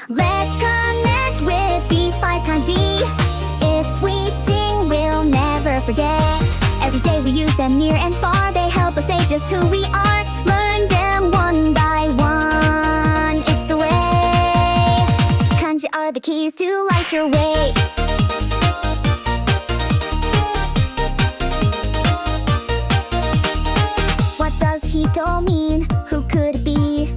Let's connect with these 5 kanji. If we sing, we'll never forget. Every day we use them near and far. They help us say just who we are. Learn them one by one. It's the way. Kanji are the keys to light your way. What does hito mean? Who could it be?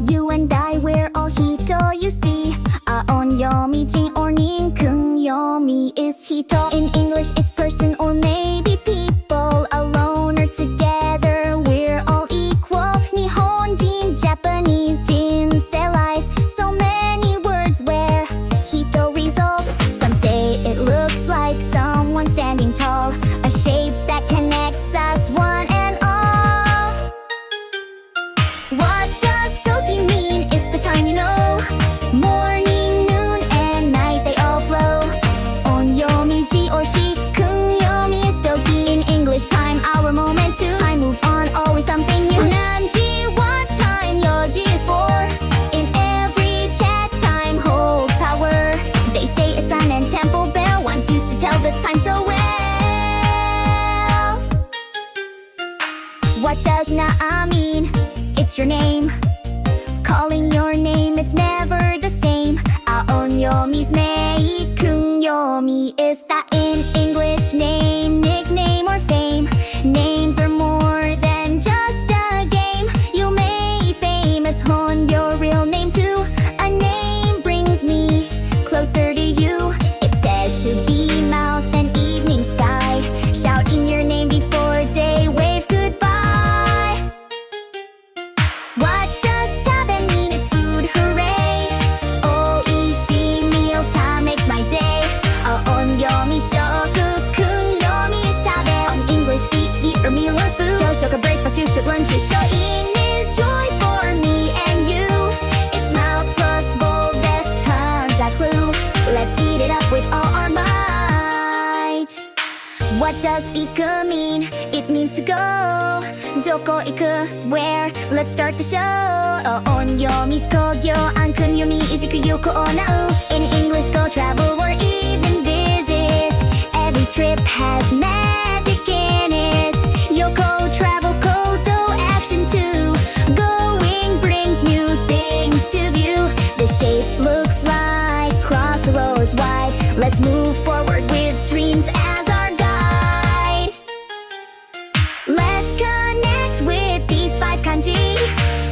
You and I, we're all hito, you see. Aon yomi, jin or nin, kun yomi is hito. In English, it's person or maybe people. Alone or together, we're all equal. Nihonjin, Japanese, jin, say life. So many words where hito results. Some say it looks like someone standing tall. A shape that connects us, one and all. What does toki mean? It's the time, you know. Morning, noon, and night, they all flow. On yomi, ji or shi, kun yomi is toki. In English, time, our moment too. Time moves on, always something new. Nanji, what time yoji is for. In every chat, time holds power. They say it's an and temple bell. Once used to tell the time so well. What does naa mean? It's your name. Calling your name, it's never the same. Aon yomi's mei, kun yomi is that. In English, name, nickname, or fame. Names are more than just a game. You may famous hon your real name too. A name brings me closer to you. It's said to be mouth and evening sky, shouting your name before day waves goodbye. What does tabe mean? It's food, hooray. Oishii mealtime makes my day. Aon yomi shoku, kun yomi is tabe. On English, eat or meal or food. Joshoku, breakfast, jushoku, lunch, shoin is joy for me and you. It's mouth plus bowl, that's hanja clue. Let's eat it up with all our might. What does iku mean? It means to go. Doko iku? Where? Let's start the show. On yomi's kogyo, an kun yomi is iku yoko onau. In English, go travel or even visit. Every trip has magic in it. Yoko, travel, kodo, action too. Going brings new things to view. The shape looks like crossroads wide. Let's move forward with dreams as our guide. Let's connect with these 5 kanji.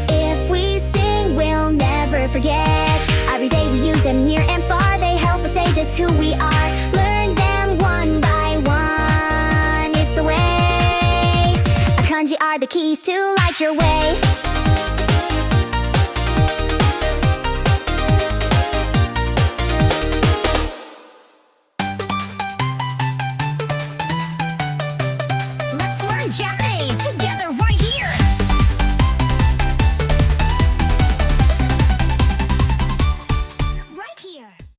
If we sing, we'll never forget. Every day we use them near and far. They help us say just who we are. Learn them one by one. It's the way. Kanji are the keys to light your way.